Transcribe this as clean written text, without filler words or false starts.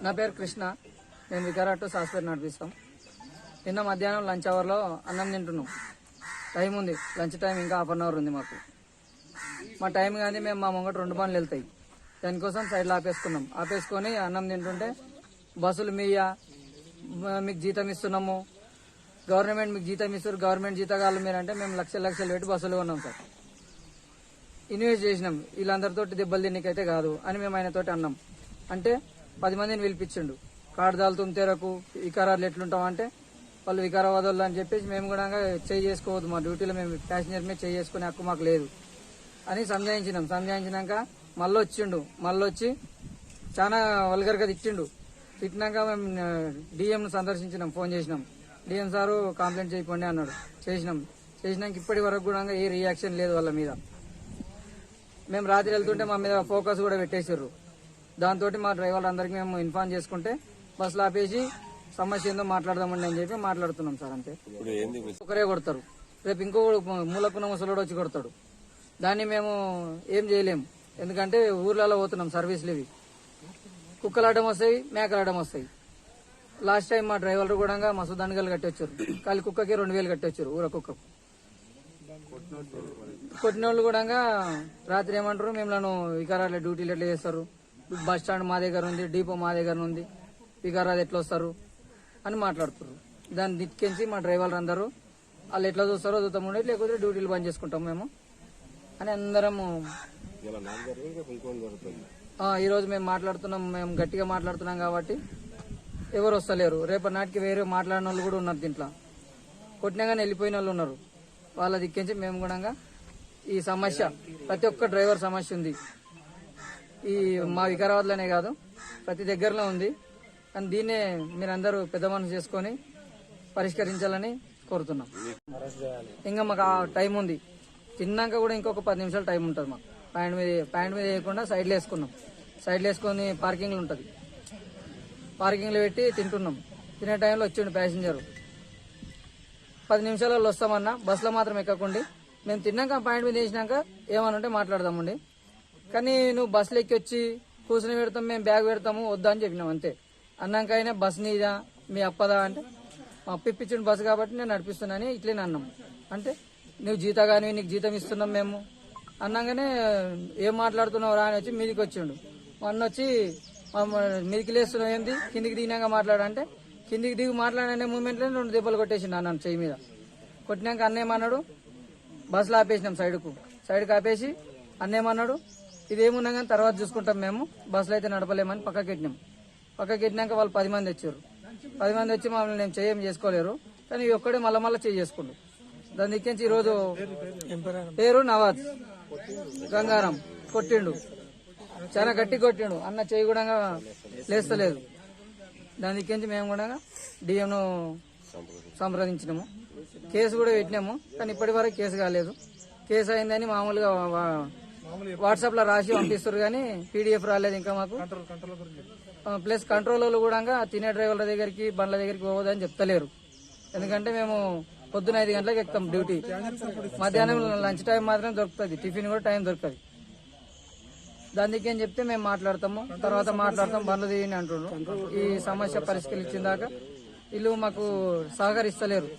నా పేరు కృష్ణ. మేము వికారాట్ సాస్పేట నడిపిస్తాం. నిన్న మధ్యాహ్నం లంచ్ అవర్లో అన్నం తింటున్నాం. టైం ఉంది, లంచ్ టైం ఇంకా హాఫ్ అన్ అవర్ ఉంది మాకు. మా టైం కానీ మేము మా ముంగట 2 బండ్లు వెళ్తాయి. దానికోసం సైడ్లో ఆపేసుకొని అన్నం తింటుంటే బస్సులు మీకు జీతం ఇస్తున్నాము, గవర్నమెంట్ మీకు జీతం ఇస్తారు, గవర్నమెంట్ జీతగాళ్ళు మీరంటే మేము లక్షలు పెట్టి బస్సులు కొన్నాం సార్. ఇన్వెస్ట్ చేసినాం, వీళ్ళందరితో దెబ్బలు తిన్నకైతే కాదు అని మేము ఆయనతోటి అన్నాం. అంటే 10 మందిని పిలిపించిండు. కాడదాలు తుమ్తేరకు వికారాలు ఎట్లుంటామంటే వాళ్ళు వికారాబాద్ అని చెప్పేసి మేము కూడా చేసుకోవద్దు, మా డ్యూటీలో మేము ప్యాసింజర్ మీద చేసుకునే హక్కు మాకు లేదు అని సంజాయించినాక మళ్ళొచ్చి చాలా వల్గర్గా తిట్టినాక మేము డిఎంను సందర్శించినాం, ఫోన్ చేసినాం. డిఎం సారు కంప్లైంట్ చేయకండి అన్నాడు. చేసినాక ఇప్పటి వరకు కూడా ఏ రియాక్షన్ లేదు వాళ్ళ మీద. మేము రాత్రి వెళ్తుంటే మా మీద ఫోకస్ కూడా పెట్టేసారు. దాంతో మా డ్రైవర్లు అందరికి మేము ఇన్ఫార్మ్ చేసుకుంటే బస్సులు ఆపేసి సమస్య ఏందో మాట్లాడదామండి అని చెప్పి మాట్లాడుతున్నాం సార్. అంతే, ఒకరే కొడతారు, రేపు ఇంకో మూలకున్న ముసలోడు వచ్చి కొడతాడు. దాన్ని మేము ఏం చేయలేము, ఎందుకంటే ఊర్లలో పోతున్నాం సర్వీసులు. ఇవి కుక్కలాటం వస్తాయి, మేకలాటం వస్తాయి. లాస్ట్ టైం మా డ్రైవర్లు కూడా మస్తు దండగలు కట్టొచ్చారు. ఖాళీ కుక్కకి 2000 కట్టొచ్చారు, ఊర కుక్కకు. కొట్టిన వాళ్ళు కూడా రాత్రి ఏమంటారు, మేము వికారాల డ్యూటీలు ఎట్లా చేస్తారు, బస్ స్టాండ్ మా దగ్గర ఉంది, డిపో మా దగ్గర ఉంది, వికారాలు ఎట్లా వస్తారు అని మాట్లాడుతారు. దాన్ని దిక్కించి మా డ్రైవర్లు అందరూ వాళ్ళు ఎట్లా చూస్తారో చూద్దాము, లేకపోతే డ్యూటీలు బంద్ చేసుకుంటాం మేము అని అందరము. ఈరోజు మేము గట్టిగా మాట్లాడుతున్నాం కాబట్టి ఎవరు వస్తలేరు. రేపటి నాటికి వేరే మాట్లాడిన వాళ్ళు కూడా ఉన్నారు, దీంట్లో కొట్టినా కానీ వెళ్ళిపోయిన వాళ్ళు ఉన్నారు. వాళ్ళ దిక్కించి మేము కూడా ఈ సమస్య ప్రతి ఒక్క డ్రైవర్ సమస్య ఉంది. ఈ మా వికారాబాద్లోనే కాదు, ప్రతి దగ్గరలో ఉంది. కానీ దీన్నే మీరందరూ పెద్ద మనసు చేసుకొని పరిష్కరించాలని కోరుతున్నాం. ఇంకా మాకు ఆ టైం ఉంది, తిన్నాక కూడా ఇంకొక 10 నిమిషాలు టైం ఉంటుంది మాకు. ప్యాంట్ మీద వేయకుండా సైడ్లో వేసుకున్నాం. సైడ్లో వేసుకొని పార్కింగ్లో ఉంటుంది, పార్కింగ్లో పెట్టి తింటున్నాం. తినే టైంలో వచ్చిండు ప్యాసింజరు. 10 నిమిషాలలో వస్తామన్నా బస్సులో మాత్రం ఎక్కకండి, మేము తిన్నాక పాయింట్ మీద వేసినాక ఏమనంటే మాట్లాడదామండి. కానీ నువ్వు బస్సులో ఎక్కి వచ్చి కూర్చుని పెడతాం, మేము బ్యాగ్ పెడతాము వద్దా అని చెప్పినాం. అంతే. అన్నాక అయినా బస్ నీదా మీ అప్పదా అంటే మా అప్పు ఇప్పించిన బస్సు కాబట్టి నేను నడిపిస్తున్నాను ఇట్లనే అన్నాం. అంటే నువ్వు జీతగాని నీకు జీతం ఇస్తున్నాం మేము అన్నాగానే ఏం మాట్లాడుతున్నావు రా అని వచ్చి మీదికి వచ్చిండు. మొన్న వచ్చి మీదికి లేస్తున్నావు ఏంది, కిందికి దిగినాక మాట్లాడంటే కిందికి దిగి మాట్లాడే మూమెంట్లో 2 దెబ్బలు కొట్టేసిండు అన్నాను చెయ్యి మీద. కొట్టినాక అన్నేమన్నాడు, బస్సులో ఆపేసినాం సైడ్కి ఆపేసి అన్నేమన్నాడు, ఇదేమున్నా కానీ తర్వాత చూసుకుంటాం, మేము బస్సులో అయితే నడపలేమని పక్కకి ఎట్టినాక వాళ్ళు 10 మంది వచ్చారు. 10 మంది వచ్చి మమ్మల్ని నేను చేయం చేసుకోలేరు, కానీ ఒక్కడే మళ్ళా చేసుకుండు. దాని దిక్కించి ఈరోజు పేరు నవాజ్ గంగారం కొట్టిండు, చాలా గట్టి కొట్టిండు. అన్న చేయి కూడా లేస్తలేదు. దాని దిక్కించి మేము కూడా డిఎంను సంప్రదించినాము, కేసు కూడా పెట్టినాము. కానీ ఇప్పటి వరకు కేసు కాలేదు. కేసు అయిందని మామూలుగా వాట్సాప్ లో రాసి పంపిస్తారు, కానీ పీడిఎఫ్ రాలేదు ఇంకా మాకు. ప్లస్ కంట్రోలర్లు కూడా తినే డ్రైవర్ల దగ్గరికి బండ్ల దగ్గరికి పోవద్దని చెప్తలేరు. ఎందుకంటే మేము పొద్దున 5 గంటలకు ఎక్కుతాం డ్యూటీ, మధ్యాహ్నం లంచ్ టైం మాత్రం దొరుకుతుంది, టిఫిన్ కూడా టైం దొరుకుతుంది. దాని దిక్కేం చెప్తే మేము మాట్లాడతాము, తర్వాత బండ్లు తీయని అంటున్నారు. ఈ సమస్య పరిష్కరించిన దాకా వీళ్ళు మాకు సహకరిస్తలేరు.